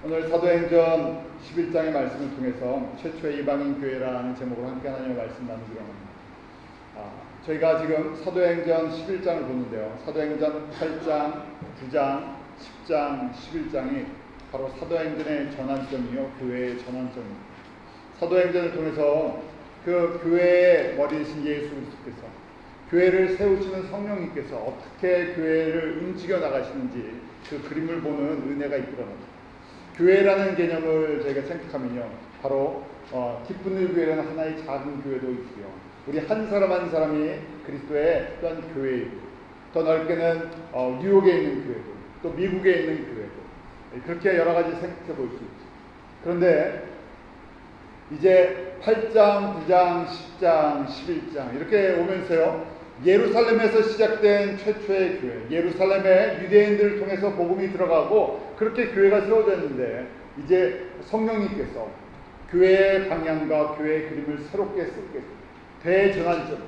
오늘 사도행전 11장의 말씀을 통해서 최초의 이방인 교회라는 제목으로 함께 하나님의 말씀 나누기로 합니다. 저희가 지금 사도행전 11장을 보는데요. 사도행전 8장, 9장, 10장, 11장이 바로 사도행전의 전환점이요, 교회의 전환점입니다. 사도행전을 통해서 그 교회의 머리이신 예수 그리스도께서, 교회를 세우시는 성령님께서 어떻게 교회를 움직여 나가시는지 그 그림을 보는 은혜가 이끌어납니다. 교회라는 개념을 저희가 생각하면요, 바로 기쁜 일 교회라는 하나의 작은 교회도 있고요, 우리 한 사람 한 사람이 그리스도의 또한 교회이고, 더 넓게는 뉴욕에 있는 교회도, 또 미국에 있는 교회도, 그렇게 여러 가지 생각해 볼 수 있죠. 그런데 이제 8장, 9장, 10장, 11장 이렇게 오면서요, 예루살렘에서 시작된 최초의 교회, 예루살렘의 유대인들을 통해서 복음이 들어가고 그렇게 교회가 세워졌는데, 이제 성령님께서 교회의 방향과 교회의 그림을 새롭게 쓰게 대전환점.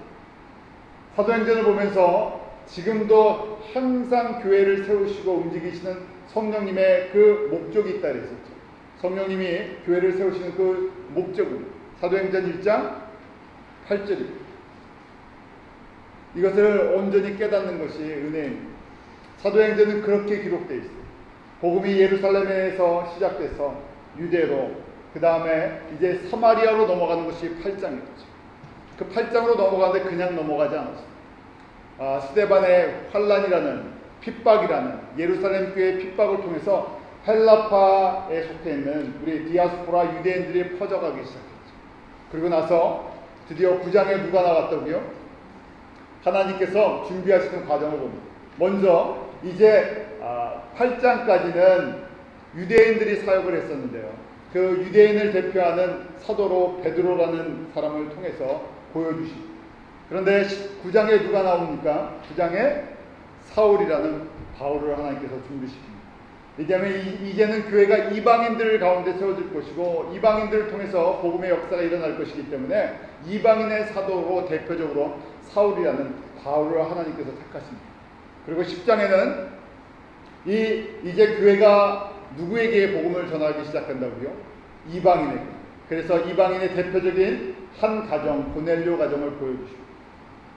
사도행전을 보면서 지금도 항상 교회를 세우시고 움직이시는 성령님의 그 목적이 있다 그랬었죠. 성령님이 교회를 세우시는 그 목적은 사도행전 1장 8절입니다. 이것을 온전히 깨닫는 것이 은혜입니다. 사도행전은 그렇게 기록되어 있어요. 복음이 예루살렘에서 시작돼서 유대로, 그 다음에 이제 사마리아로 넘어가는 것이 8장이었죠. 그 8장으로 넘어가는데 그냥 넘어가지 않았어요. 스데반의 환란이라는, 핍박이라는, 예루살렘 교회의 핍박을 통해서 헬라파에 속해 있는 우리 디아스포라 유대인들이 퍼져가기 시작했죠. 그리고 나서 드디어 9장에 누가 나왔다고요? 하나님께서 준비하시는 과정을 봅니다. 먼저 이제 8장까지는 유대인들이 사역을 했었는데요, 그 유대인을 대표하는 사도로 베드로라는 사람을 통해서 보여주시고, 그런데 9장에 누가 나옵니까? 9장에 사울이라는 바울을 하나님께서 준비시킵니다. 왜냐하면 이제는 교회가 이방인들 가운데 세워질 것이고, 이방인들을 통해서 복음의 역사가 일어날 것이기 때문에 이방인의 사도로 대표적으로 사울이라는 바울을 하나님께서 택하십니다. 그리고 10장에는 이제 교회가 누구에게 복음을 전하기 시작한다고요? 이방인에게. 그래서 이방인의 대표적인 한 가정, 고넬료 가정을 보여주시고,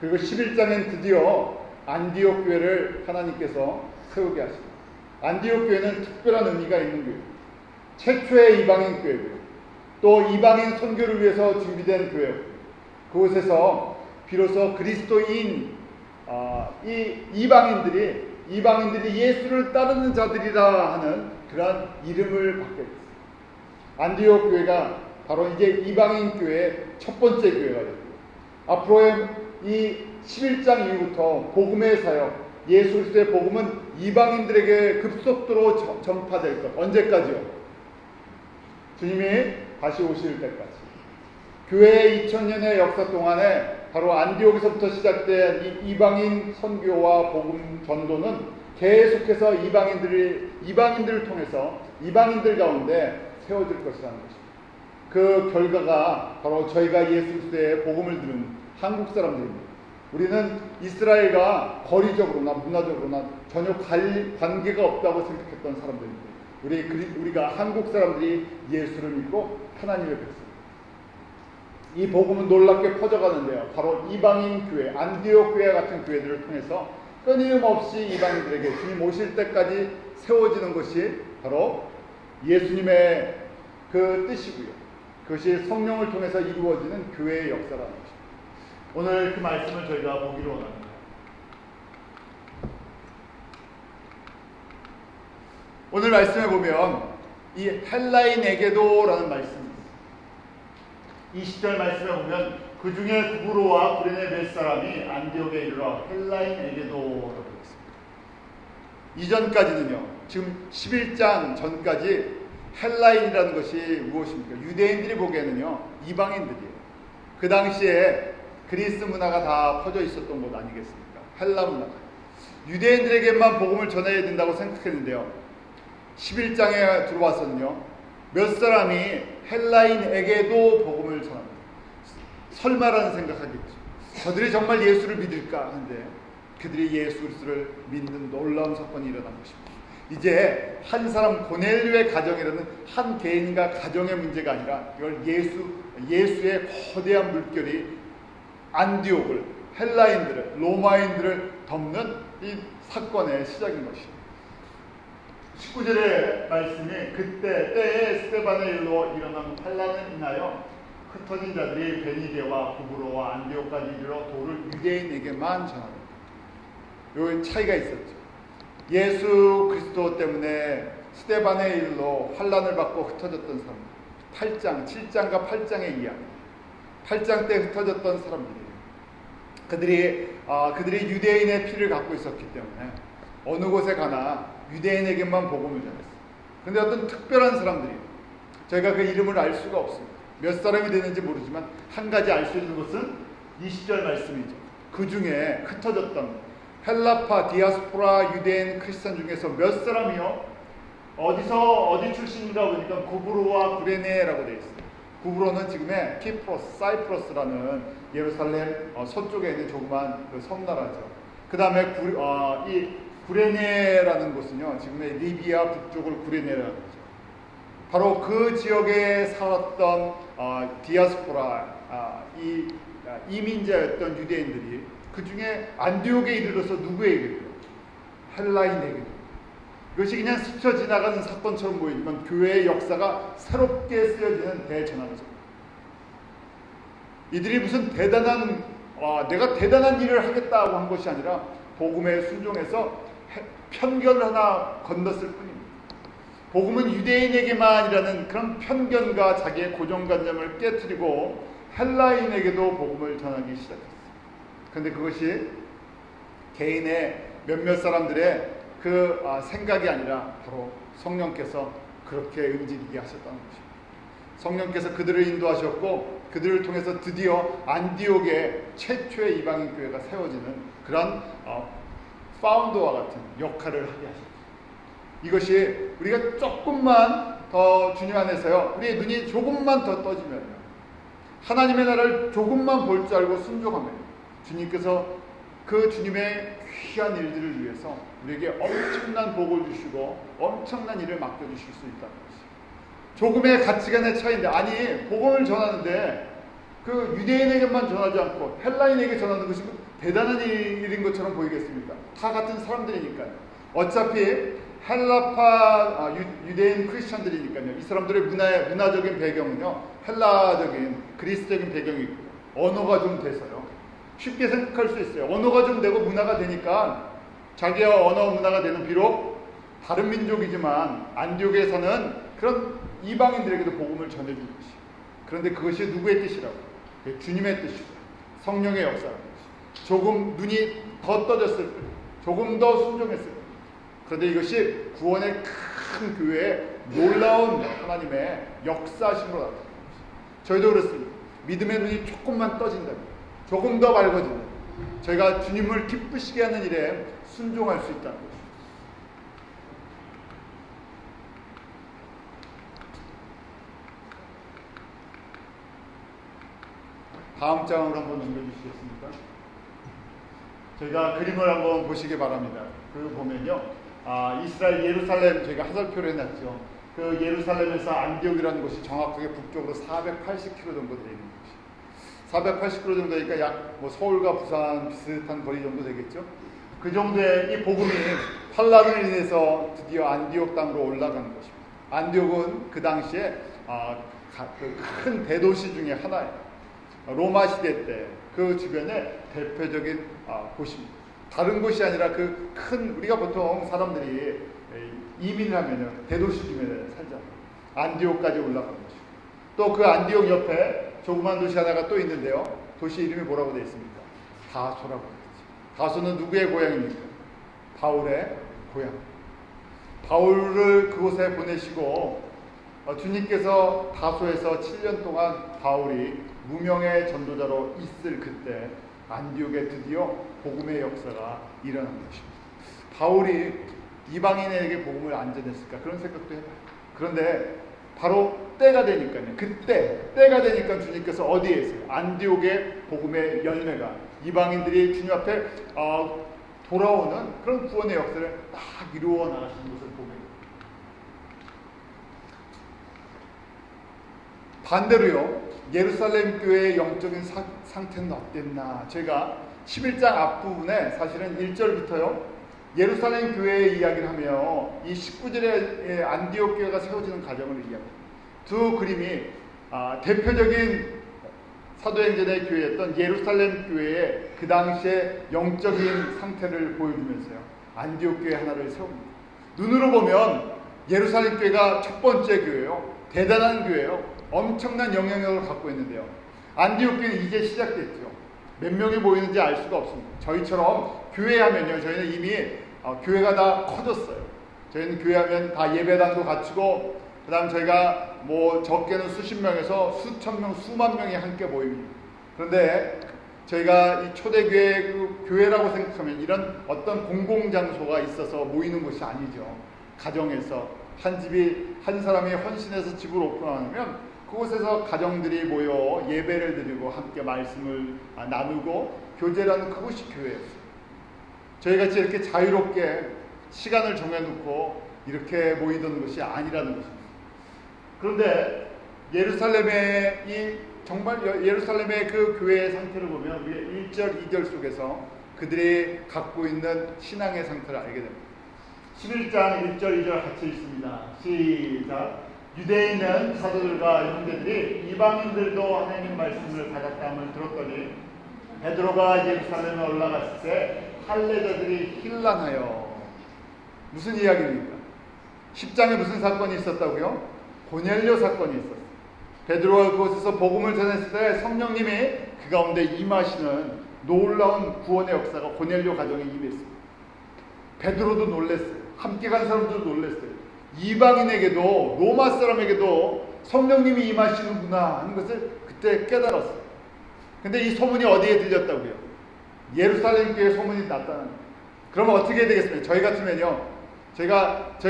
그리고 11장엔 드디어 안디옥 교회를 하나님께서 세우게 하십니다. 안디옥 교회는 특별한 의미가 있는 교회예요. 최초의 이방인 교회고요, 또 이방인 선교를 위해서 준비된 교회고, 그곳에서 비로소 그리스도인 이방인들이 예수를 따르는 자들이라 하는 그러한 이름을 받게 됐어요. 안디옥 교회가 바로 이제 이방인 교회의 첫 번째 교회가 됐고요, 앞으로의 이 11장 이후부터 복음의 사역, 예수 그리스도의 복음은 이방인들에게 급속도로 전파될 것. 언제까지요? 주님이 다시 오실 때까지. 교회의 2000년의 역사 동안에 바로 안디옥에서부터 시작된 이 이방인 선교와 복음 전도는 계속해서 이방인들을 통해서 이방인들 가운데 세워질 것이라는 것입니다. 그 결과가 바로 저희가 예수 그리스도의 복음을 들은 한국 사람들입니다. 우리는 이스라엘과 거리적으로나 문화적으로나 전혀 관계가 없다고 생각했던 사람들입니다. 우리가 한국 사람들이 예수를 믿고 하나님의 백성. 이 복음은 놀랍게 퍼져가는데요, 바로 이방인 교회, 안디옥 교회 같은 교회들을 통해서 끊임없이 이방인들에게 주님 오실 때까지 세워지는 것이 바로 예수님의 그 뜻이고요, 그것이 성령을 통해서 이루어지는 교회의 역사라는 것입니다. 오늘 그 말씀을 저희가 보기로 원합니다. 오늘 말씀에 보면 이 헬라인에게도라는 말씀이 있습니다. 20절 말씀에 보면 그 중에 구브로와 구레네 몇 사람이 안디옥에 이르러 헬라인에게도라고 했습니다. 이전까지는요, 지금 11장 전까지 헬라인이라는 것이 무엇입니까? 유대인들이 보기에는요, 이방인들이에요. 그 당시에 그리스 문화가 다 퍼져 있었던 것 아니겠습니까? 헬라 문화가. 유대인들에게만 복음을 전해야 된다고 생각했는데요, 11장에 들어와서는요, 몇 사람이 헬라인에게도 복음을 전합니다. 설마라는 생각하겠죠. 저들이 정말 예수를 믿을까 하는데 그들이 예수 그리스도를 믿는 놀라운 사건이 일어난 것입니다. 이제 한 사람 고넬료의 가정이라는 한 개인과 가정의 문제가 아니라 이걸 예수의 거대한 물결이 안디옥을, 헬라인들을, 로마인들을 덮는 이 사건의 시작인 것입니다. 19절의 말씀이 그때 때에 스데반의 일로 일어난 환란을 인하여 흩어진 자들이 베니게와 구브로와 안디옥까지 이르러 도를 유대인에게만 전합니다. 요 차이가 있었죠. 예수 그리스도 때문에 스데반의 일로 환란을 받고 흩어졌던 사람들, 7장과 8장의 이야기, 8장 때 흩어졌던 사람들이 그들이 유대인의 피를 갖고 있었기 때문에 어느 곳에 가나 유대인에게만 복음을 전했어요. 그런데 어떤 특별한 사람들이, 저희가 그 이름을 알 수가 없습니다. 몇 사람이 되는지 모르지만 한 가지 알 수 있는 것은 20절 말씀이죠. 그 중에 흩어졌던 헬라파 디아스포라 유대인 크리스찬 중에서 몇 사람이요, 어디 출신인가 보니까 구브로와 구레네라고 되어 있어요. 구브로는 지금의 키프로스, 사이프러스라는 예루살렘 서쪽에 있는 조그만 그 섬나라죠. 그 다음에 이 구레네라는 곳은요, 지금의 리비아 북쪽을 구레네라고 하죠. 바로 그 지역에 살았던 디아스포라, 이민자였던 유대인들이 그 중에 안디옥에 이르러서 누구에게요? 헬라인에게. 이것이 그냥 스쳐 지나가는 사건처럼 보이지만 교회의 역사가 새롭게 쓰여지는 대전환이죠. 이들이 무슨 내가 대단한 일을 하겠다고 한 것이 아니라 복음에 순종해서 편견을 하나 건넜을 뿐입니다. 복음은 유대인에게만이라는 그런 편견과 자기의 고정관념을 깨트리고 헬라인에게도 복음을 전하기 시작했어요. 그런데 그것이 개인의 몇몇 사람들의 그 생각이 아니라 바로 성령께서 그렇게 움직이게 하셨다는 것입니다. 성령께서 그들을 인도하셨고 그들을 통해서 드디어 안디옥의 최초의 이방인 교회가 세워지는 그런 파운더와 같은 역할을 하게 하셨습니다. 이것이 우리가 조금만 더 주님 안에서요, 우리의 눈이 조금만 더 떠지면요, 하나님의 나라를 조금만 볼 줄 알고 순종하면 주님께서 그 주님의 귀한 일들을 위해서 우리에게 엄청난 복을 주시고 엄청난 일을 맡겨주실 수 있다는 것이죠. 조금의 가치관의 차이인데, 아니 복음을 전하는데 그 유대인에게만 전하지 않고 헬라인에게 전하는 것이 대단한 일인 것처럼 보이겠습니까? 다 같은 사람들이니까요. 어차피 헬라파 유대인 크리스천들이니까요. 이 사람들의 문화적인 배경은요, 헬라적인 그리스적인 배경이 있고요. 언어가 좀 돼서요, 쉽게 생각할 수 있어요. 언어가 좀 되고 문화가 되니까 자기의 언어 문화가 되는, 비록 다른 민족이지만 안디옥에서는 그런 이방인들에게도 복음을 전해주는 것이에요. 그런데 그것이 누구의 뜻이라고? 주님의 뜻이고 성령의 역사라는 것이죠. 조금 눈이 더 떠졌을 뿐, 조금 더 순종했을 뿐. 그런데 이것이 구원의 큰 교회의 놀라운 하나님의 역사심으로 나타나는 것이죠. 저희도 그렇습니다. 믿음의 눈이 조금만 떠진다면, 조금 더 밝아진다면 저희가 주님을 기쁘시게 하는 일에 순종할 수 있다는 것입니다. 다음 장으로 한번 넘겨주시겠습니까? 저희가 그림을 한번 보시기 바랍니다. 그 보면요, 이스라엘 예루살렘, 저희가 화살표를 해놨죠. 그 예루살렘에서 안디옥이라는 곳이 정확하게 북쪽으로 480km 정도 되어 있는 곳이에요. 480km 정도 되니까 약 서울과 부산 비슷한 거리 정도 되겠죠. 그 정도의 이 복음이 환란을 인해서 드디어 안디옥 땅으로 올라가는 것입니다. 안디옥은 그 당시에 큰 대도시 중에 하나예요. 로마 시대 때 그 주변에 대표적인 곳입니다. 다른 곳이 아니라 그 큰, 우리가 보통 사람들이 이민을 하면 대도시 주변에 살잖아요. 안디옥까지 올라가는 것이고, 또 그 안디옥 옆에 조그만 도시 하나가 또 있는데요. 도시 이름이 뭐라고 되어 있습니까? 다소라고 되어 있죠. 다소는 누구의 고향입니까? 바울의 고향. 바울을 그곳에 보내시고 주님께서 다소에서 7년 동안 바울이 무명의 전도자로 있을 그때 안디옥에 드디어 복음의 역사가 일어난 것입니다. 바울이 이방인에게 복음을 안 전했을까, 그런 생각도 해봐요. 그런데 바로 때가 되니까요, 때가 되니까 주님께서 어디에 있어요? 안디옥의 복음의 열매가, 이방인들이 주님 앞에 돌아오는 그런 구원의 역사를 딱 이루어 나가시는 것을 보게 됩니다. 반대로요, 예루살렘 교회의 영적인 상태는 어땠나? 제가 11장 앞부분에 사실은 1절부터요, 예루살렘 교회의 이야기를 하며 이 19절에 안디옥 교회가 세워지는 과정을 이야기합니다. 두 그림이 대표적인 사도행전의 교회였던 예루살렘 교회의 그 당시의 영적인 상태를 보여주면서요, 안디옥 교회 하나를 세웁니다. 눈으로 보면 예루살렘 교회가 첫 번째 교회예요. 대단한 교회예요. 엄청난 영향력을 갖고 있는데요, 안디옥 교회는 이제 시작됐죠. 몇 명이 모이는지 알 수가 없습니다. 저희처럼 교회하면요, 저희는 이미 교회가 다 커졌어요. 저희는 교회하면 다 예배당도 갖추고, 그 다음 저희가 뭐 적게는 수십 명에서 수천 명, 수만 명이 함께 모입니다. 그런데 저희가 이 초대교회 교회라고 생각하면 이런 어떤 공공장소가 있어서 모이는 것이 아니죠. 가정에서 한 집이, 한 사람이 헌신해서 집을 오픈하면 그곳에서 가정들이 모여 예배를 드리고 함께 말씀을 나누고 교제를 하는 그것이 교회였어요. 저희같이 이렇게 자유롭게 시간을 정해놓고 이렇게 모이던 것이 아니라는 것입니다. 그런데 예루살렘의 정말 예루살렘의 그 교회의 상태를 보면 우리 1절, 2절 속에서 그들이 갖고 있는 신앙의 상태를 알게 됩니다. 11장 1절, 2절 같이 읽습니다. 시작. 유대인은 사도들과 형제들이 이방인들도 하나님 말씀을 받았다함을 들었더니 베드로가 예루살렘에 올라갔을 때 할례자들이 혼란하여. 무슨 이야기입니까? 10장에 무슨 사건이 있었다고요? 고넬료 사건이 있었어요. 베드로가 그곳에서 복음을 전했을 때 성령님이 그 가운데 임하시는 놀라운 구원의 역사가 고넬료 가정에 임했습니다. 베드로도 놀랐어요. 함께 간 사람들도 놀랐어요. 이방인에게도, 로마 사람에게도 성령님이 임하시는구나 하는 것을 그때 깨달았어요. 근데 이 소문이 어디에 들렸다고요? 예루살렘 교회 소문이 났다는 거예요. 그러면 어떻게 해야 되겠습니까? 저희 같으면요, 저희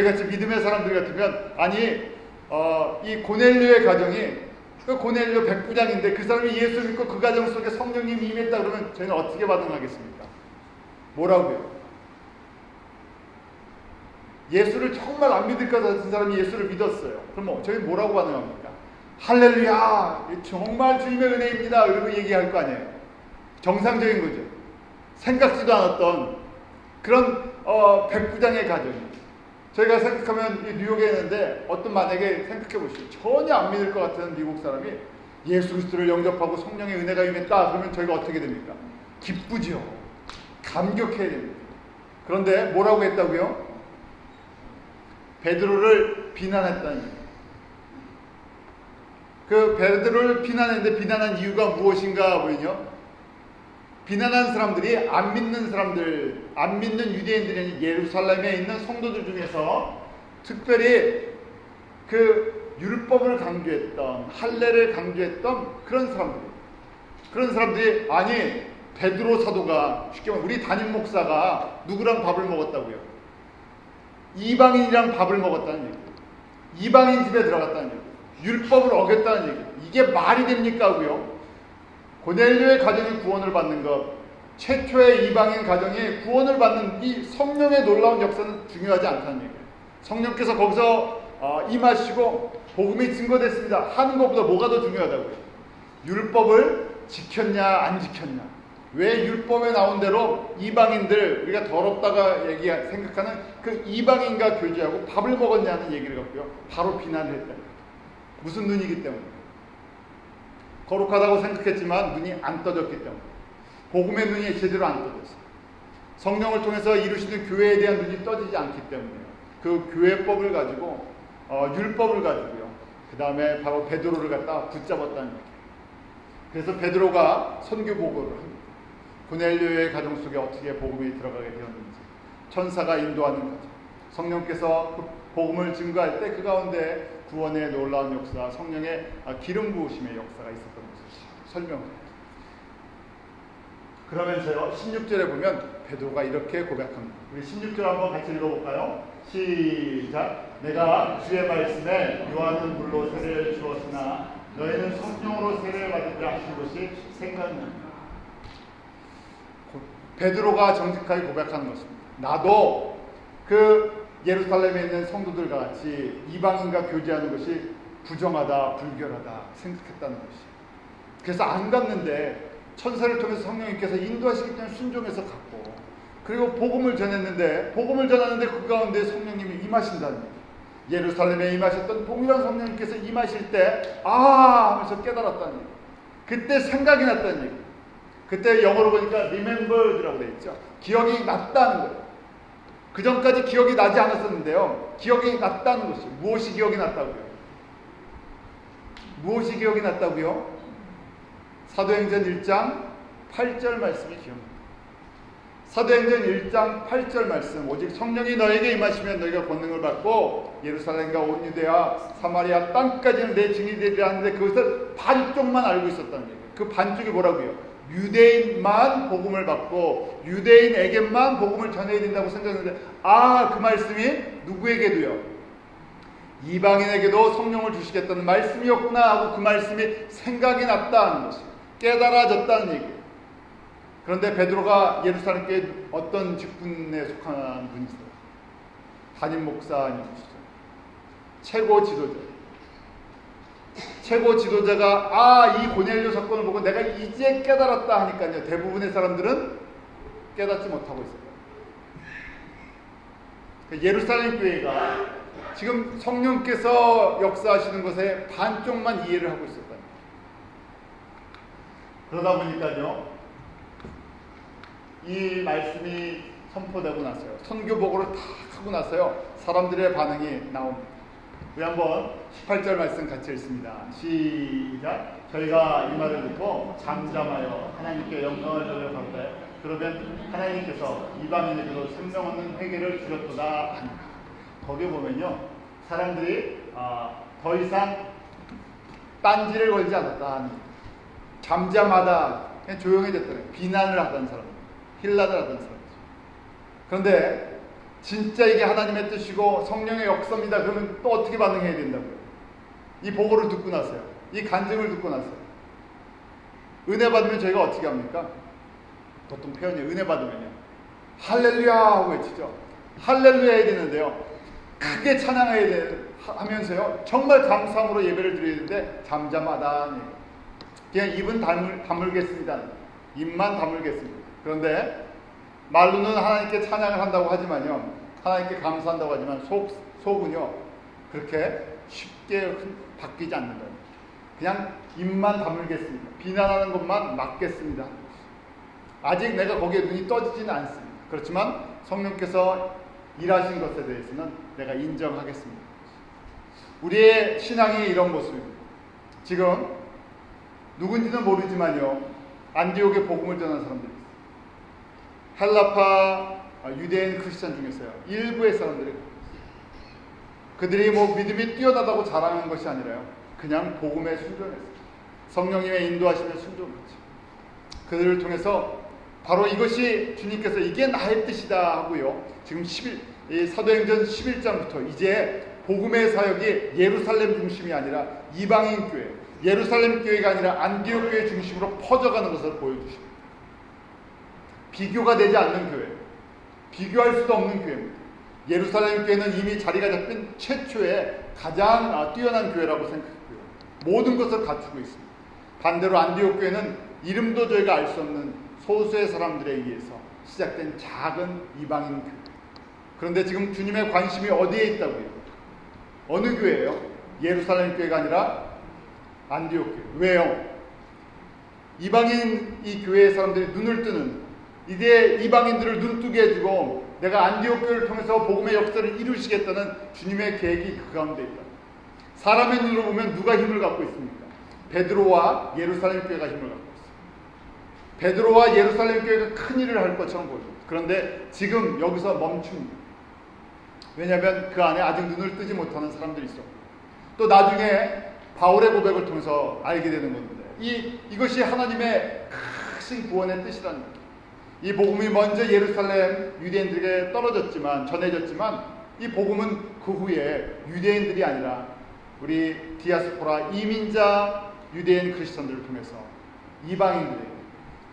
같이 믿음의 사람들 같으면, 아니 이 고넬료의 가정이, 그 고넬료 백부장인데 그 사람이 예수 믿고 그 가정 속에 성령님이 임했다 그러면 저희는 어떻게 반응하겠습니까? 뭐라고요? 예수를 정말 안 믿을 것 같은 사람이 예수를 믿었어요. 그럼 저희 뭐라고 반응합니까? 할렐루야, 정말 주님의 은혜입니다, 이러고 얘기할 거 아니에요. 정상적인 거죠. 생각지도 않았던 그런 백부장의 가정이, 저희가 생각하면 이 뉴욕에 있는데 어떤, 만약에 생각해 보시죠. 전혀 안 믿을 것 같은 미국 사람이 예수 그리스도를 영접하고 성령의 은혜가 임했다 그러면 저희가 어떻게 됩니까? 기쁘죠. 감격해야 됩니다. 그런데 뭐라고 했다고요? 베드로를 비난했다는 얘기예요. 그 베드로를 비난했는데 비난한 이유가 무엇인가 보면요, 비난한 사람들이 안 믿는 사람들, 안 믿는 유대인들이 예루살렘에 있는 성도들 중에서 특별히 그 율법을 강조했던, 할례를 강조했던 그런 사람들이 아니 베드로 사도가, 쉽게 말하면 우리 담임 목사가 누구랑 밥을 먹었다고요? 이방인이랑 밥을 먹었다는 얘기예요. 이방인 집에 들어갔다는 얘기예요. 율법을 어겼다는 얘기예요. 이게 말이 됩니까 하고요. 고넬료의 가정이 구원을 받는 것, 최초의 이방인 가정이 구원을 받는 이 성령의 놀라운 역사는 중요하지 않다는 얘기예요. 성령께서 거기서 임하시고 복음이 증거됐습니다 하는 것보다 뭐가 더 중요하다고요? 율법을 지켰냐 안 지켰냐. 왜 율법에 나온 대로 이방인들, 우리가 더럽다가 생각하는 그 이방인과 교제하고 밥을 먹었냐는 얘기를 갖고요, 바로 비난을 했다. 무슨 눈이기 때문에? 거룩하다고 생각했지만 눈이 안 떠졌기 때문에. 복음의 눈이 제대로 안 떠졌어요. 성령을 통해서 이루시는 교회에 대한 눈이 떠지지 않기 때문에요. 그 교회법을 가지고, 율법을 가지고요, 그 다음에 바로 베드로를 갖다 붙잡았다는 얘기예요. 그래서 베드로가 선교 보고를 합니다. 고넬료의 가정 속에 어떻게 복음이 들어가게 되었는지, 천사가 인도하는 과정, 성령께서 그 복음을 증거할 때 그 가운데 구원의 놀라운 역사, 성령의 기름 부으심의 역사가 있었던 것을 설명해요. 그러면서요, 16절에 보면 베드로가 이렇게 고백합니다. 우리 16절 한번 같이 읽어볼까요? 시작. 내가 주의 말씀에 요한은 물로 세례를 주었으나 너희는 성령으로 세례를 받으리라 하신 것이 생각납니다. 베드로가 정직하게 고백하는 것입니다. 나도 그 예루살렘에 있는 성도들과 같이 이방인과 교제하는 것이 부정하다, 불결하다 생각했다는 것이. 그래서 안 갔는데 천사를 통해서 성령님께서 인도하시기 때문에 순종해서 갔고, 그리고 복음을 전했는데 그 가운데 성령님이 임하신다는 얘기. 예루살렘에 임하셨던 동일한 성령님께서 임하실 때 하면서 깨달았다는 얘기. 그때 생각이 났다는 얘기. 그때 영어로 보니까 remembered라고 되어 있죠. 기억이 났다는 거예요. 그 전까지 기억이 나지 않았었는데요, 기억이 났다는 것이죠. 무엇이 기억이 났다고요? 무엇이 기억이 났다고요? 사도행전 1장 8절 말씀이 기억납니다. 사도행전 1장 8절 말씀, 오직 성령이 너에게 임하시면 너희가 권능을 받고 예루살렘과 온 유대와 사마리아 땅까지는 내 증인이 되리라 하는데, 그것을 반쪽만 알고 있었다는 얘기예요. 그 반쪽이 뭐라고요? 유대인만 복음을 받고 유대인에게만 복음을 전해야 된다고 생각했는데, 그 말씀이 누구에게도요? 이방인에게도 성령을 주시겠다는 말씀이었구나 하고 그 말씀이 생각이 났다는 것이에요. 깨달아졌다는 얘기예요. 그런데 베드로가 예루살렘 교회 어떤 직분에 속한 분이세요? 담임 목사님이시죠. 최고 지도자가 이 고넬료 사건을 보고 내가 이제 깨달았다 하니까요, 대부분의 사람들은 깨닫지 못하고 있어요. 예루살렘 교회가 지금 성령께서 역사하시는 것에 반쪽만 이해를 하고 있었다. 그러다 보니까요, 이 말씀이 선포되고 나서요, 선교복으로 다 하고 나서요, 사람들의 반응이 나옵니다. 우리 한번 18절 말씀 같이 읽습니다. 시작. 저희가 이 말을 듣고 잠잠하여 하나님께 영광을 돌려받되 그러면 하나님께서 이방인에게도 생명 없는 회개를 주셨도다 하니라. 거기 보면요, 사람들이 더 이상 딴지를 걸지 않았다 하는, 잠잠하다, 그냥 조용해졌다는, 비난을 하던 사람, 힐라를 하던 사람이죠. 그런데 진짜 이게 하나님의 뜻이고 성령의 역사입니다. 그러면 또 어떻게 반응해야 된다고요? 이 보고를 듣고 나서요, 이 간증을 듣고 나서요, 은혜 받으면 저희가 어떻게 합니까? 보통 표현이 은혜 받으면요, 할렐루야 하고 외치죠. 할렐루야 해야 되는데요, 크게 찬양해야 하면서요, 정말 감사함으로 예배를 드려야 되는데 잠잠하다, 그냥 입은 다물겠습니다. 입만 다물겠습니다. 그런데 말로는 하나님께 찬양을 한다고 하지만요, 하나님께 감사한다고 하지만 속은요 그렇게 쉽게 바뀌지 않는다. 그냥 입만 다물겠습니다. 비난하는 것만 막겠습니다. 아직 내가 거기에 눈이 떠지지는 않습니다. 그렇지만 성령께서 일하신 것에 대해서는 내가 인정하겠습니다. 우리의 신앙이 이런 모습입니다. 지금 누군지는 모르지만요, 안디옥에 복음을 전한 사람들이 있어요. 헬라파 유대인 크리스찬 중에서요, 일부의 사람들이 그들이 믿음이 뛰어나다고 자랑한 것이 아니라요, 그냥 복음에 순종했어요. 성령님의 인도하심에 순종했죠. 그들을 통해서 바로 이것이 주님께서 이게 나의 뜻이다 하고요, 지금 사도행전 11장부터 이제 복음의 사역이 예루살렘 중심이 아니라 이방인 교회, 예루살렘 교회가 아니라 안디옥 교회 중심으로 퍼져가는 것을 보여주십니다. 비교가 되지 않는 교회, 비교할 수도 없는 교회입니다. 예루살렘 교회는 이미 자리가 잡힌 최초의 가장 뛰어난 교회라고 생각했고요, 모든 것을 갖추고 있습니다. 반대로 안디옥 교회는 이름도 저희가 알 수 없는 소수의 사람들에 의해서 시작된 작은 이방인 교회. 그런데 지금 주님의 관심이 어디에 있다고요? 어느 교회예요? 예루살렘 교회가 아니라 안디옥 교회. 왜요? 이방인 이 교회의 사람들이 눈을 뜨는, 이제 이방인들을 눈뜨게 해주고 내가 안디옥 교회를 통해서 복음의 역사를 이루시겠다는 주님의 계획이 그 가운데 있다. 사람의 눈으로 보면 누가 힘을 갖고 있습니까? 베드로와 예루살렘 교회가 힘을 갖고 있습니다. 베드로와 예루살렘 교회가 큰 일을 할 것처럼 보입니다. 그런데 지금 여기서 멈춥니다. 왜냐하면 그 안에 아직 눈을 뜨지 못하는 사람들이 있어. 또 나중에 바울의 고백을 통해서 알게 되는 건데, 이것이 하나님의 크신 구원의 뜻이라는 거예요. 이 복음이 먼저 예루살렘 유대인들에게 전해졌지만 이 복음은 그 후에 유대인들이 아니라 우리 디아스포라 이민자 유대인 크리스천들을 통해서 이방인들에게,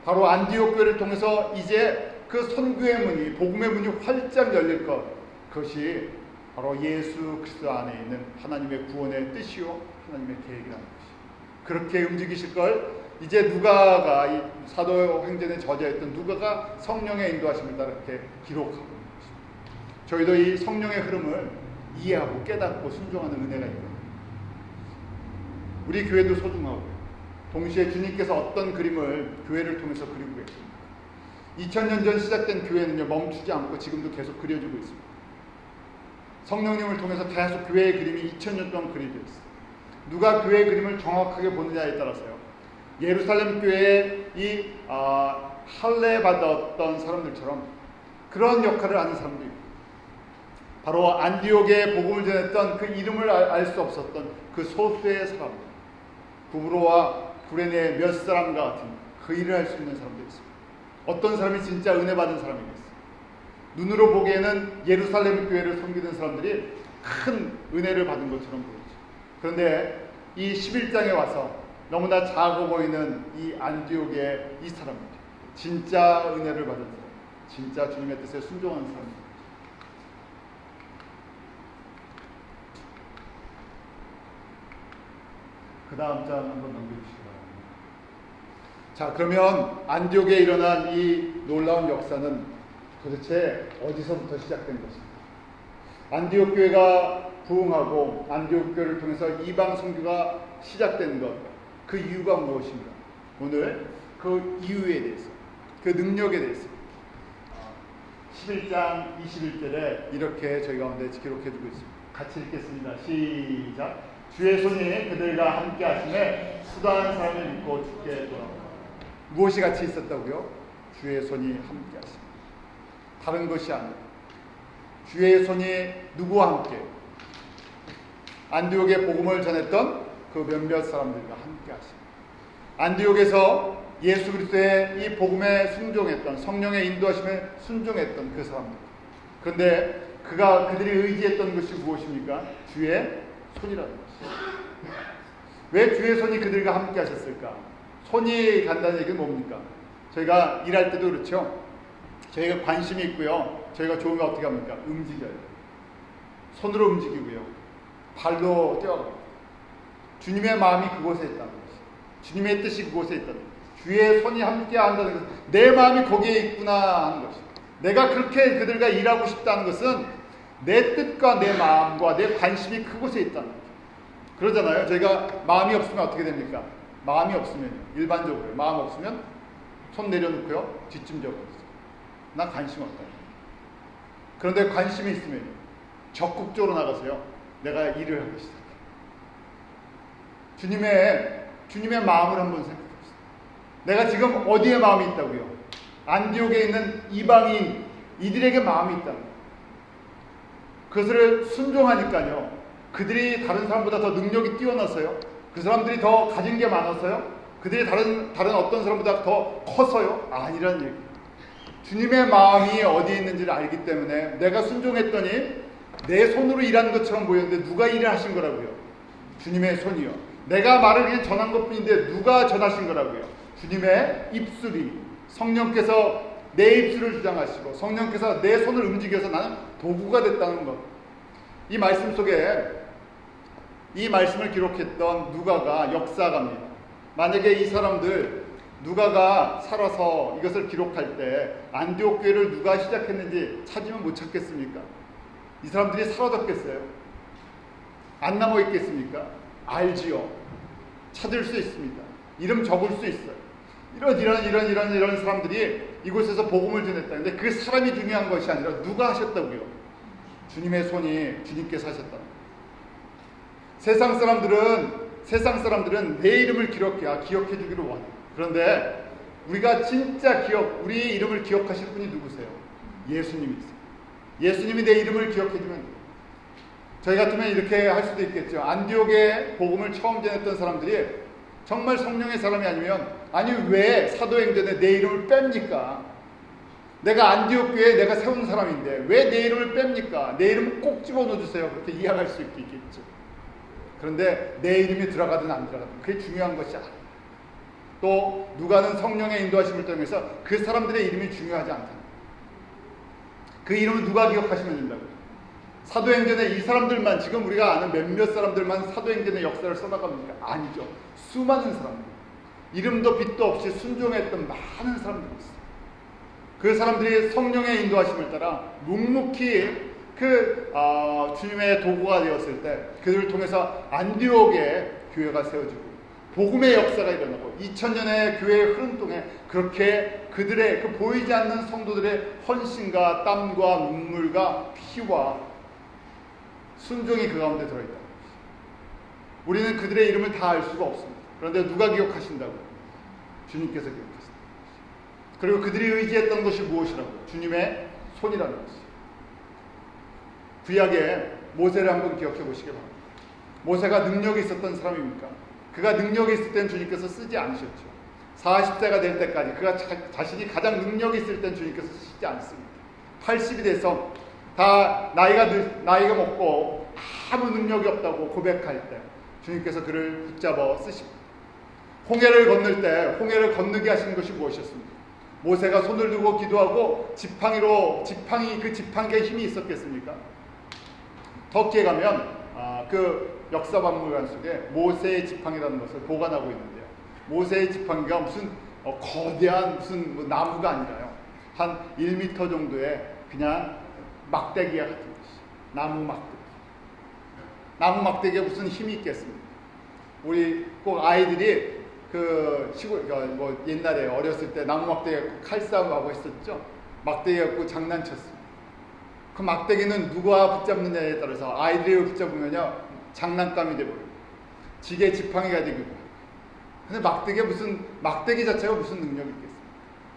바로 안디옥 교회를 통해서 이제 그 선교의 문이, 복음의 문이 활짝 열릴 것, 그것이 바로 예수 그리스도 안에 있는 하나님의 구원의 뜻이요 하나님의 계획이라는 것이. 그렇게 움직이실 걸 이제 누가가, 이 사도행전에 저자였던 누가가 성령의 인도하심을 따라 이렇게 기록하고 있는 것입니다. 저희도 이 성령의 흐름을 이해하고 깨닫고 순종하는 은혜가 있거든요. 우리 교회도 소중하고, 동시에 주님께서 어떤 그림을 교회를 통해서 그리고 계십니다. 2000년 전 시작된 교회는요, 멈추지 않고 지금도 계속 그려지고 있습니다. 성령님을 통해서 계속 교회의 그림이 2000년 동안 그려져 있어요. 누가 교회의 그림을 정확하게 보느냐에 따라서요, 예루살렘 교회에 이 할례 받았던 사람들처럼 그런 역할을 하는 사람도 있고, 바로 안디옥에 복음을 전했던 그 이름을 알 수 없었던 그 소수의 사람들, 구브로와 구레네 몇 사람과 같은 그 일을 할 수 있는 사람도 있습니다. 어떤 사람이 진짜 은혜 받은 사람이겠어요? 눈으로 보기에는 예루살렘 교회를 섬기는 사람들이 큰 은혜를 받은 것처럼 보이죠. 그런데 이 11장에 와서 너무나 작아 보이는 이 안디옥의 이 사람들, 진짜 은혜를 받은 사람, 진짜 주님의 뜻에 순종하는 사람입니다. 그 다음 장 한번 넘겨주시기 바랍니다. 자, 그러면 안디옥에 일어난 이 놀라운 역사는 도대체 어디서부터 시작된 것입니까? 안디옥 교회가 부흥하고 안디옥 교회를 통해서 이방 선교가 시작된 것, 그 이유가 무엇인가? 오늘 그 이유에 대해서, 그 능력에 대해서 11장 21절에 이렇게 저희 가운데 기록해두고 있습니다. 같이 읽겠습니다. 시작. 주의 손이 그들과 함께 하심에 수다한 사람을 믿고 죽게 돌아오라. 무엇이 같이 있었다고요? 주의 손이 함께 하심. 다른 것이 아니라 주의 손이 누구와 함께? 안디옥에 복음을 전했던 그 몇몇 사람들과 함께 하심. 안디옥에서 예수 그리스도의 이 복음에 순종했던, 성령의 인도하심에 순종했던 그 사람들. 그런데 그들이 의지했던 것이 무엇입니까? 주의 손이라는 것이죠. 왜 주의 손이 그들과 함께 하셨을까? 손이 간다는 얘기는 뭡니까? 저희가 일할 때도 그렇죠. 저희가 관심이 있고요, 저희가 좋으면 어떻게 합니까? 움직여요. 손으로 움직이고요, 발로 뛰어갑니다. 주님의 마음이 그곳에 있다는 것이죠. 주님의 뜻이 그곳에 있다는 것이죠. 주의 손이 함께 한다는 것은 내 마음이 거기에 있구나 하는 것이죠. 내가 그렇게 그들과 일하고 싶다는 것은 내 뜻과 내 마음과 내 관심이 그곳에 있다는 거죠. 그러잖아요. 저희가 마음이 없으면 어떻게 됩니까? 마음이 없으면, 일반적으로 마음 없으면 손 내려놓고요, 뒷짐 져버리죠. 난 관심 없다. 그런데 관심이 있으면 적극적으로 나가서요, 내가 일을 하기 시작해요. 주님의 마음을 한번 생각해 보세요. 내가 지금 어디에 마음이 있다고요? 안디옥에 있는 이방인 이들에게 마음이 있다는 거예요. 그것을 순종하니까요, 그들이 다른 사람보다 더 능력이 뛰어나서요, 그 사람들이 더 가진 게 많아서요, 그들이 다른 어떤 사람보다 더 커서요? 아니라는 얘기예요. 주님의 마음이 어디에 있는지를 알기 때문에 내가 순종했더니 내 손으로 일하는 것처럼 보였는데 누가 일을 하신 거라고요? 주님의 손이요. 내가 말을 그냥 전한 것뿐인데 누가 전하신 거라고요? 주님의 입술이, 성령께서 내 입술을 주장하시고 성령께서 내 손을 움직여서 나는 도구가 됐다는 것. 이 말씀 속에 이 말씀을 기록했던 누가가 역사가입니다. 만약에 이 사람들, 누가가 살아서 이것을 기록할 때 안디옥 교회를 누가 시작했는지 찾으면 못 찾겠습니까? 이 사람들이 사라졌겠어요? 안 남아 있겠습니까? 알지요. 찾을 수 있습니다. 이름 적을 수 있어요. 이런 사람들이 이곳에서 복음을 전했다. 근데 그 사람이 중요한 것이 아니라 누가 하셨다고요? 주님의 손이 주님께서 하셨다. 세상 사람들은 내 이름을 기억해 주기를 원해요. 그런데 우리가 진짜 우리의 이름을 기억하실 분이 누구세요? 예수님이세요. 예수님이 내 이름을 기억해주면, 저희 같으면 이렇게 할 수도 있겠죠. 안디옥에 복음을 처음 전했던 사람들이 정말 성령의 사람이 아니면, 아니 왜 사도행전에 내 이름을 뺍니까? 내가 안디옥 교회에 내가 세운 사람인데 왜 내 이름을 뺍니까? 내 이름 꼭 집어넣어주세요. 그렇게 이야기할 수 있겠죠. 그런데 내 이름이 들어가든 안 들어가든 그게 중요한 것이 아니에요. 또 누가는 성령의 인도하심을 통해서 그 사람들의 이름이 중요하지 않다. 그 이름을 누가 기억하시면 된다고요? 사도행전에 이 사람들만, 지금 우리가 아는 몇몇 사람들만 사도행전의 역사를 써나갑니까? 아니죠. 수많은 사람들, 이름도 빛도 없이 순종했던 많은 사람들이 있어요. 그 사람들이 성령의 인도하심을 따라 묵묵히 주님의 도구가 되었을 때 그들을 통해서 안디옥의 교회가 세워지고 복음의 역사가 일어나고 2000년의 교회의 흐름 통해 그렇게 그들의 그 보이지 않는 성도들의 헌신과 땀과 눈물과 피와 순종이 그 가운데 들어있다는 것이죠. 우리는 그들의 이름을 다 알 수가 없습니다. 그런데 누가 기억하신다고요? 주님께서 기억하신다. 그리고 그들이 의지했던 것이 무엇이라고요? 주님의 손이라는 것이죠. 구약에 모세를 한번 기억해 보시기 바랍니다. 모세가 능력이 있었던 사람입니까? 그가 능력이 있을 땐 주님께서 쓰지 않으셨죠. 40세가 될 때까지 그가 자신이 가장 능력이 있을 땐 주님께서 쓰시지 않습니다. 80이 돼서 다 나이가 먹고 아무 능력이 없다고 고백할 때 주님께서 그를 붙잡아 쓰십니다. 홍해를 건널 때 홍해를 건너게 하신 것이 무엇이었습니까? 모세가 손을 들고 기도하고 지팡이에 힘이 있었겠습니까? 터키에 가면 그 역사박물관 속에 모세의 지팡이라는 것을 보관하고 있는데요. 모세의 지팡이가 무슨 거대한 무슨 나무가 아니라요. 한 1m 정도의 그냥 막대기와 같은 것이. 나무 막대기. 나무 막대기에 무슨 힘이 있겠습니까? 우리 꼭 아이들이 옛날에 어렸을 때 나무 막대기 칼싸움하고 했었죠. 막대기 갖고 장난쳤습니다. 그 막대기는 누가 붙잡느냐에 따라서 아이들이 붙잡으면요 장난감이 되버려요. 지게 지팡이가 되기도 해요. 근데 막대기 자체가 무슨 능력이 있겠습니까?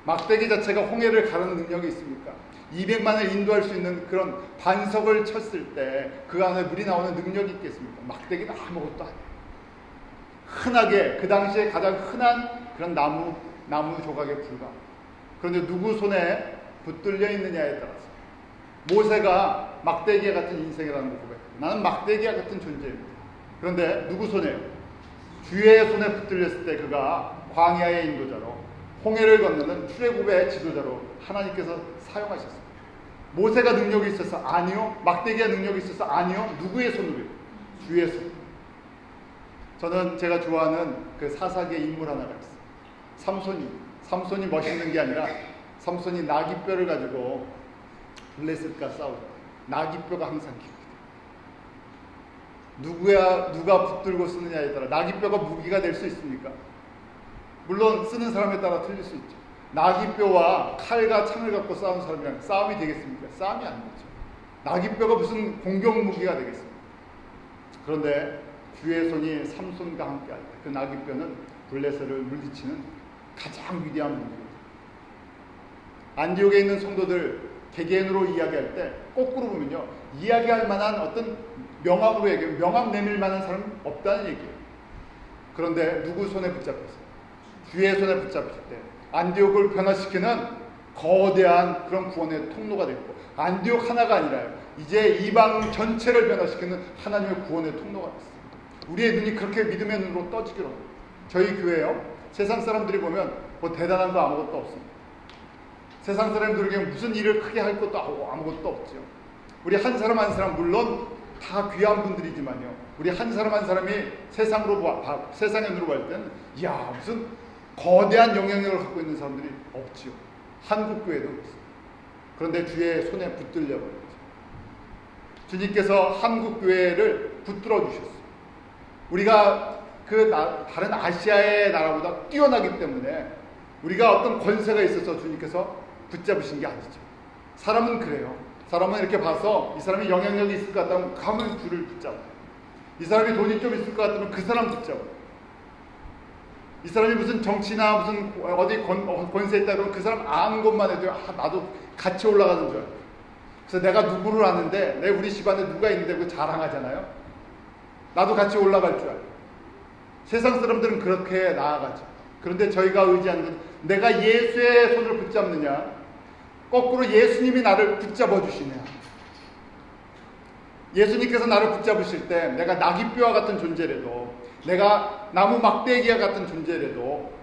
막대기 자체가 홍해를 가르는 능력이 있습니까? 200만을 인도할 수 있는 그런 반석을 쳤을 때 그 안에 물이 나오는 능력이 있겠습니까? 막대기는 아무것도 아니에요. 흔하게 그 당시에 가장 흔한 그런 나무 조각에 불과. 그런데 누구 손에 붙들려 있느냐에 따라서 모세가 막대기와 같은 인생이라는 걸 고백해요. 나는 막대기와 같은 존재입니다. 그런데 누구 손에? 주의 손에 붙들렸을 때 그가 광야의 인도자로 홍해를 건너는 출애굽의 지도자로 하나님께서 사용하셨습니다. 모세가 능력이 있어서? 아니요. 막대기가 능력이 있어서? 아니요. 누구의 손으로요? 주의 손. 저는 제가 좋아하는 그 사사기의 인물 하나가 있어요. 삼손이 멋있는 게 아니라 삼손이 나귀뼈를 가지고 블레셋과 싸울 때 나귀뼈가 항상 깁니다. 누가 붙들고 쓰느냐에 따라 나귀뼈가 무기가 될 수 있습니까? 물론 쓰는 사람에 따라 틀릴 수 있죠. 나귀뼈와 칼과 창을 갖고 싸운 사람이랑 싸움이 되겠습니까? 싸움이 안 되죠. 나귀뼈가 무슨 공격 무기가 되겠습니까? 그런데 주의 손이 삼손과 함께 할 때 그 나귀뼈는 블레셋을 물리치는 가장 위대한 무기입니다. 안디옥에 있는 성도들 개개인으로 이야기할 때 거꾸로 보면요 이야기할 만한 어떤 명함으로 얘기해요. 명함 내밀 만한 사람은 없다는 얘기예요. 그런데 누구 손에 붙잡혔어요? 주의 손에 붙잡힐 때 안디옥을 변화시키는 거대한 그런 구원의 통로가 됐고 안디옥 하나가 아니라요. 이제 이방 전체를 변화시키는 하나님의 구원의 통로가 됐어요. 우리의 눈이 그렇게 믿음의 눈으로 떠지기로 합니다. 저희 교회요. 세상 사람들이 보면 뭐 대단한 거 아무것도 없습니다. 세상 사람들에게 무슨 일을 크게 할 것도 아무것도 없죠. 우리 한 사람 한 사람 물론 다 귀한 분들이지만요. 우리 한 사람 한 사람이 세상의 눈으로 볼 때는 이야 무슨 거대한 영향력을 갖고 있는 사람들이 없지요. 한국 교회도 그렇습니다. 그런데 주의 손에 붙들려 버렸죠. 주님께서 한국 교회를 붙들어 주셨어요. 우리가 다른 아시아의 나라보다 뛰어나기 때문에 우리가 어떤 권세가 있어서 주님께서 붙잡으신 게 아니죠. 사람은 그래요. 사람은 이렇게 봐서 이 사람이 영향력이 있을 것 같다면 가면 줄을 붙잡아요. 이 사람이 돈이 좀 있을 것 같다면 그 사람 붙잡아요. 이 사람이 무슨 정치나 무슨 어디 권세 있다 그러면 그 사람 아는 것만 해도 나도 같이 올라가는 줄 알아요. 그래서 내가 누구를 아는데 우리 집안에 누가 있는데 그거 자랑하잖아요. 나도 같이 올라갈 줄 알아요. 세상 사람들은 그렇게 나아가죠. 그런데 저희가 의지하는 건 내가 예수의 손을 붙잡느냐 거꾸로 예수님이 나를 붙잡아 주시냐. 예수님께서 나를 붙잡으실 때 내가 나귀뼈와 같은 존재라도 내가 나무 막대기와 같은 존재라도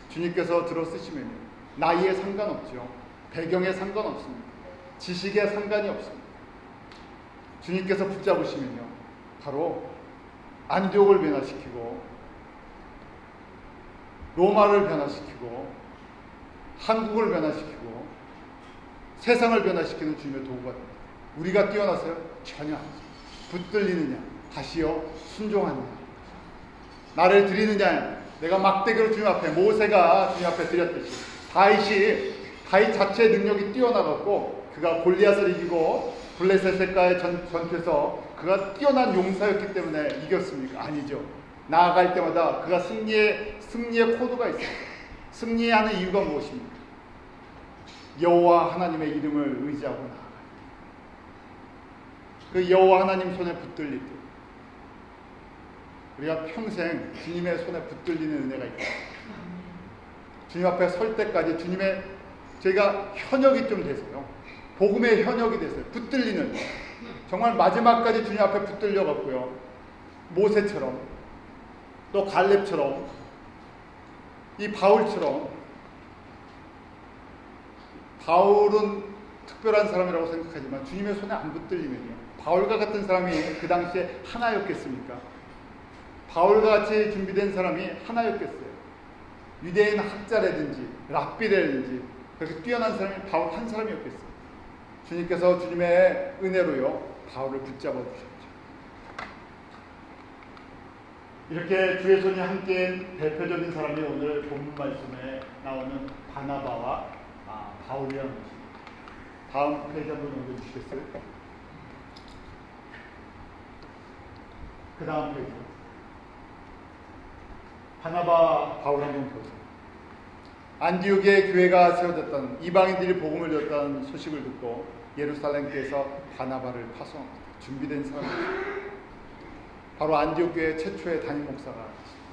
주님께서 들어 쓰시면요 나이에 상관없죠. 배경에 상관없습니다. 지식에 상관이 없습니다. 주님께서 붙잡으시면요, 바로 안디옥을 변화시키고 로마를 변화시키고 한국을 변화시키고 세상을 변화시키는 주님의 도구가 됩니다. 우리가 뛰어나서요? 전혀 아니죠. 붙들리느냐, 다시요 순종하느냐, 나를 드리느냐. 내가 막대기로 주님 앞에, 모세가 주님 앞에 드렸듯이 다윗 자체의 능력이 뛰어나갔고 그가 골리앗을 이기고 블레셋과의 전투에서 그가 뛰어난 용사였기 때문에 이겼습니까? 아니죠. 나아갈 때마다 그가 승리의 코드가 있습니다. 승리하는 이유가 무엇입니까? 여호와 하나님의 이름을 의지하고 나아갈 때, 그 여호와 하나님 손에 붙들릴 때 우리가 평생 주님의 손에 붙들리는 은혜가 있다. 주님 앞에 설 때까지 저희가 현역이 좀 돼서요, 복음의 현역이 됐어요. 붙들리는, 정말 마지막까지 주님 앞에 붙들려 갖고요, 모세처럼 또 갈렙처럼 이 바울처럼. 바울은 특별한 사람이라고 생각하지만 주님의 손에 안 붙들리면요, 바울과 같은 사람이 그 당시에 하나였겠습니까? 바울과 같이 준비된 사람이 하나였겠어요? 유대인 학자라든지 랍비라든지 그렇게 뛰어난 사람이 바울 한 사람이었겠어요? 주님께서 주님의 은혜로요, 바울을 붙잡아 주셨죠. 이렇게 주의 손이 함께한 대표적인 사람이 오늘 본문 말씀에 나오는 바나바와 바울이라는 것입니다. 다음 페이지 한번 넘겨주시겠어요? 그 다음 페이지. 바나바, 바울 한번 보세요. 안디옥에 교회가 세워졌다는, 이방인들이 복음을 듣다는 소식을 듣고 예루살렘 교회에서 바나바를 파송합니다. 준비된 사람입니다. 바로 안디옥 교회 최초의 담임 목사가 있습니다.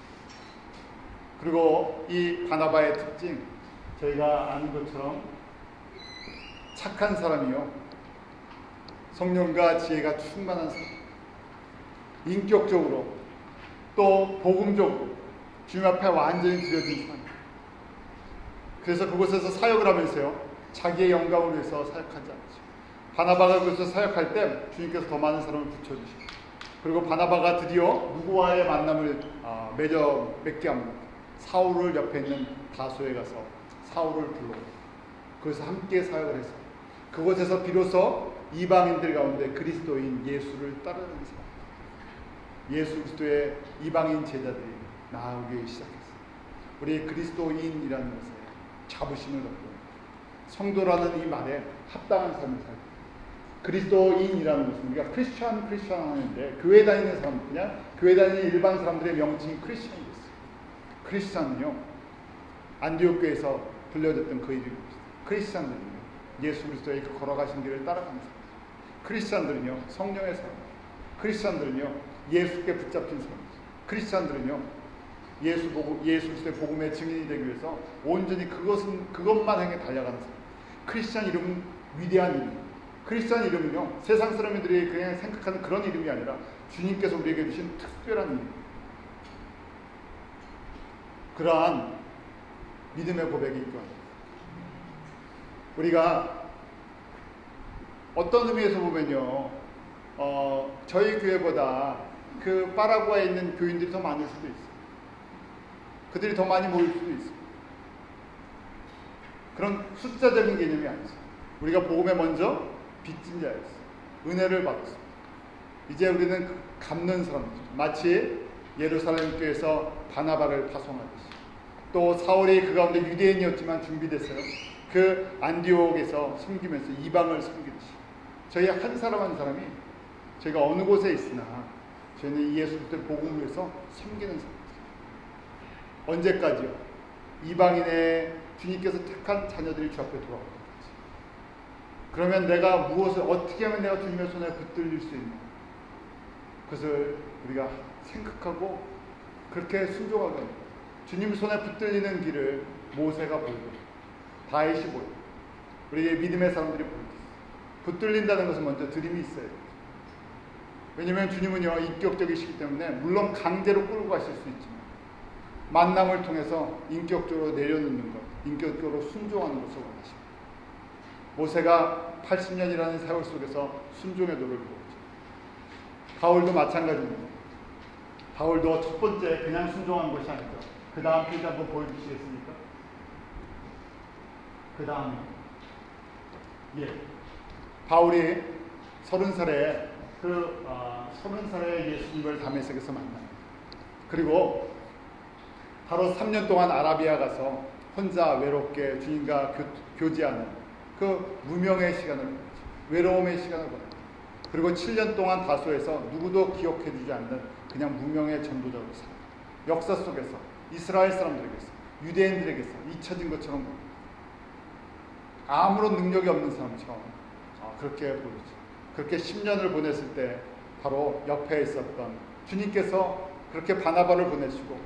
그리고 이 바나바의 특징, 저희가 아는 것처럼 착한 사람이요, 성령과 지혜가 충만한 사람, 인격적으로 또 복음적으로 주님 앞에 완전히 드려진 사람. 그래서 그곳에서 사역을 하면서요, 자기의 영광을 위해서 사역하지 않죠. 바나바가 그곳에서 사역할 때 주님께서 더 많은 사람을 붙여주시고, 그리고 바나바가 드디어 누구와의 만남을 맺게 합니다. 사울을 옆에 있는 다소에 가서 사울을 불러오고 거기서 함께 사역을 해서 그곳에서 비로소 이방인들 가운데 그리스도인 예수를 따르는 사람, 예수 그리스도의 이방인 제자들이 나오기 시작했어요. 우리 그리스도인이라는 것에 자부심을 갖고 성도라는 이 말에 합당한 삶을 살고, 그리스도인이라는 것은 우리가 크리스천 하는데 교회 다니는 사람, 그냥 교회 다니는 일반 사람들의 명칭이 크리스천이 됐어요. 크리스천은요, 안디옥 교회에서 불려졌던 그 이름입니다. 크리스천들은요, 예수 그리스도의 걸어가신 길을 따라가는 사람. 크리스천들은요, 성령의 사람. 크리스천들은요, 예수께 붙잡힌 사람. 크리스천들은요, 예수 그리스도의 복음의 증인이 되기 위해서 온전히 그것만 향해 달려가는 사람. 크리스천 이름은 위대한 이름. 크리스천 이름은요, 세상 사람들이 그냥 생각하는 그런 이름이 아니라 주님께서 우리에게 주신 특별한 이름. 그러한 믿음의 고백이 있고, 우리가 어떤 의미에서 보면요, 저희 교회보다 그 파라과이에 있는 교인들이 더 많을 수도 있어요. 그들이 더 많이 모일 수도 있어요. 그런 숫자적인 개념이 아니죠. 우리가 복음에 먼저 빚진 자였어요. 은혜를 받았어요. 이제 우리는 갚는 사람이죠. 마치 예루살렘 교회에서 바나바를 파송하듯이, 또 사울이 그 가운데 유대인이었지만 준비됐어요. 그 안디옥에서 섬기면서 이방을 섬기듯이 저희 한 사람 한 사람이 저희가 어느 곳에 있으나 저희는 예수 그리스도의 복음을 위해서 섬기는 사람입니다. 언제까지요? 이방인의 주님께서 택한 자녀들이 주 앞에 돌아올 때까지. 그러면 내가 무엇을 어떻게 하면 내가 주님의 손에 붙들릴 수 있나? 그것을 우리가 생각하고 그렇게 순종하게 합니다. 주님 손에 붙들리는 길을 모세가 보이고 다윗이 보이고 우리의 믿음의 사람들이 보이고, 붙들린다는 것은 먼저 드림이 있어야 돼요. 왜냐하면 주님은요, 인격적이시기 때문에 물론 강제로 끌고 가실 수 있지만 만남을 통해서 인격적으로 내려놓는 것, 인격적으로 순종하는 것을 원하십니다. 모세가 80년이라는 세월 속에서 순종의 도를 배웠죠. 바울도 마찬가지입니다. 바울도 첫 번째 그냥 순종한 것이 아니죠. 그 다음 페이지 한번 보여주시겠습니까? 그 다음에 바울이 30살에 30살에 예수님을 다메섹에서 만나요. 그리고 바로 3년 동안 아라비아 가서 혼자 외롭게 주님과 교제하는 그 무명의 시간을 보내죠. 외로움의 시간을 보내요. 그리고 7년 동안 다소에서 누구도 기억해주지 않는 그냥 무명의 전도자로 살아요. 역사 속에서 이스라엘 사람들에게서 유대인들에게서 잊혀진 것처럼 보여요. 아무런 능력이 없는 사람처럼 그렇게 보이죠. 그렇게 10년을 보냈을 때 바로 옆에 있었던 주님께서 그렇게 바나바를 보내시고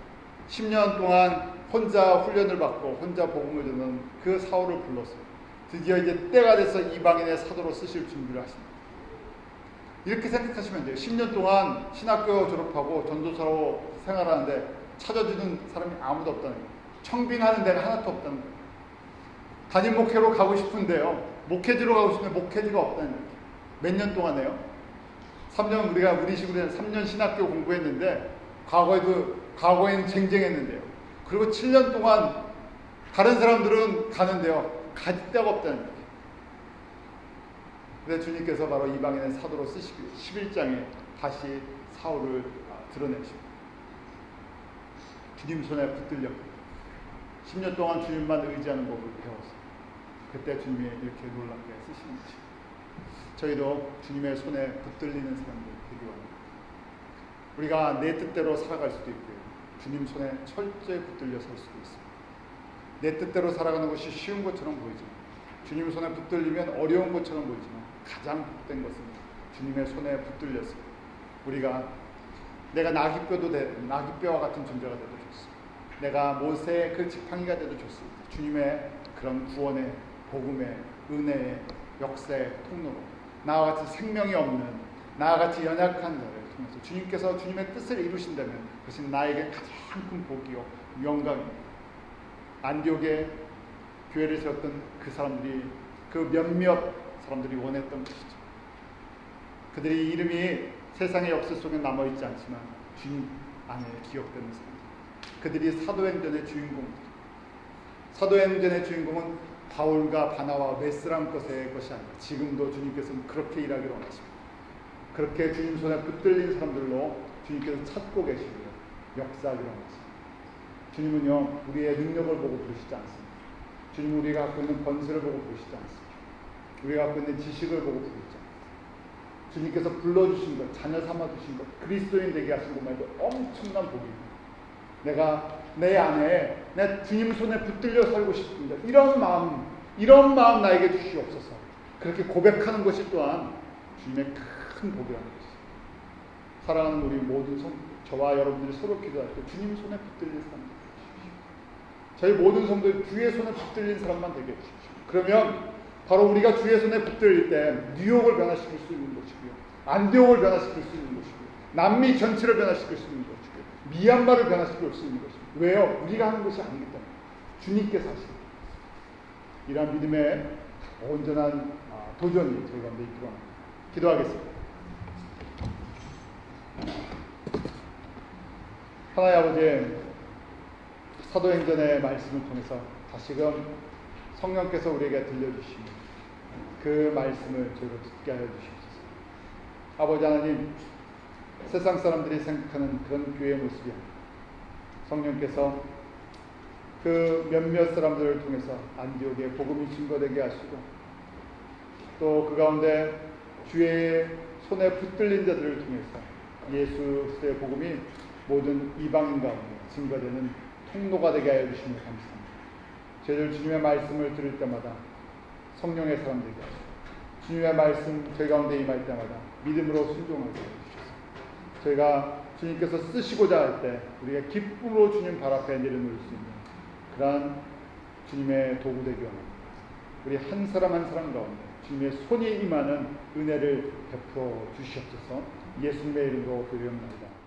10년 동안 혼자 훈련을 받고 혼자 복음을 듣는 그 사울을 불렀어요. 드디어 이제 때가 돼서 이방인의 사도로 쓰실 준비를 하십니다. 이렇게 생각하시면 돼요. 10년 동안 신학교 졸업하고 전도사로 생활하는데 찾아주는 사람이 아무도 없다는 거예요. 청빙하는 데가 하나도 없다는 거예요. 담임 목회로 가고 싶은데요. 목회지로 가고 싶은데 목회지가 없다는 거예요. 몇 년 동안에요? 3년 우리 식으로 3년 신학교 공부했는데 과거에는 쟁쟁했는데요. 그리고 7년 동안 다른 사람들은 가는데요. 갈 데가 없다는 거예요. 그래서 주님께서 바로 이방인의 사도로 쓰시기 11장에 다시 사울을 드러내십니다. 주님 손에 붙들려 10년 동안 주님만 의지하는 법을 배웠어요. 그때 주님이 이렇게 놀랍게 쓰시는 것입니다. 저희도 주님의 손에 붙들리는 사람들 되기 원합니다. 우리가 내 뜻대로 살아갈 수도 있고요. 주님 손에 철저히 붙들려 설 수도 있습니다. 내 뜻대로 살아가는 것이 쉬운 것처럼 보이지만 주님 손에 붙들리면 어려운 것처럼 보이지만 가장 복된 것은 주님의 손에 붙들려서 내가 나귀뼈와 같은 존재가 돼도 좋습니다. 내가 모세의 그 지팡이가 돼도 좋습니다. 주님의 그런 구원의 복음의 은혜의 역사의 통로로 나와 같이 생명이 없는 나와 같이 연약한 자를 통해서 주님께서 주님의 뜻을 이루신다면 그것은 나에게 가장 큰 복이요 영광입니다. 안디옥에 교회를 세웠던 그 사람들이 그 몇몇 사람들이 원했던 것이죠. 그들의 이름이 세상의 역사 속에 남아있지 않지만 주님 안에 기억되는 사람들. 그들이 사도행전의 주인공입니다. 사도행전의 주인공은 바울과 바나와 메스람 것의 것이 아니라 지금도 주님께서는 그렇게 일하기를 원하십니다. 그렇게 주님 손에 붙들린 사람들로 주님께서 찾고 계시고요. 역사하기를 원하십니다. 주님은요 우리의 능력을 보고 부르시지 않습니다. 주님은 우리가 갖고 있는 권세를 보고 부르시지 않습니다. 우리가 갖고 있는 지식을 보고 부르시지 않습니다. 주님께서 불러주신 것, 자녀 삼아주신 것, 그리스도인 되게 하신 것만 해도 엄청난 복입니다. 내가 내 안에 내 주님 손에 붙들려 살고 싶습니다. 이런 마음 나에게 주시옵소서. 그렇게 고백하는 것이 또한 주님의 큰 복이라는 것이죠. 사랑하는 우리 모든 저와 여러분들이 서로 기도할 때 주님 손에 붙들린 사람 되게 해주십시오. 저희 모든 성도들 주의 손에 붙들린 사람만 되게 해주십시오. 그러면 바로 우리가 주의 손에 붙들릴 때 뉴욕을 변화시킬 수 있는 것이고요. 안디옥을 변화시킬 수 있는 것이고요. 남미 전체를 변화시킬 수 있는 것이고요. 미얀마를 변화시킬 수 있는 것입니다. 왜요? 우리가 하는 것이 아니기 때문에 주님께서 하십니다. 이러한 믿음의 온전한 도전이 저희 가운데 있기로 합니다. 기도하겠습니다. 하나님 아버지, 사도행전의 말씀을 통해서 다시금 성령께서 우리에게 들려주시는 그 말씀을 저희로 듣게 하여 주시옵소서. 아버지 하나님, 세상 사람들이 생각하는 그런 교회의 모습이 아니라 성령께서 그 몇몇 사람들을 통해서 안디옥에 복음이 증거되게 하시고 또 그 가운데 주의 손에 붙들린 자들을 통해서 예수 그리스도의 복음이 모든 이방인 가운데 증거되는 통로가 되게 하여 주시면 감사합니다. 저희들 주님의 말씀을 들을 때마다 성령의 사람 되게 하시고 주님의 말씀 저희 가운데 임할 때마다 믿음으로 순종하게 해주셔서 저희가 주님께서 쓰시고자 할 때 우리가 기쁨으로 주님 발 앞에 내려놓을 수 있는 그러한 주님의 도구 되기 원합니다. 우리 한 사람 한 사람 가운데 주님의 손이 임하는 은혜를 베풀어 주시옵소서. 예수님의 이름으로 기도합니다.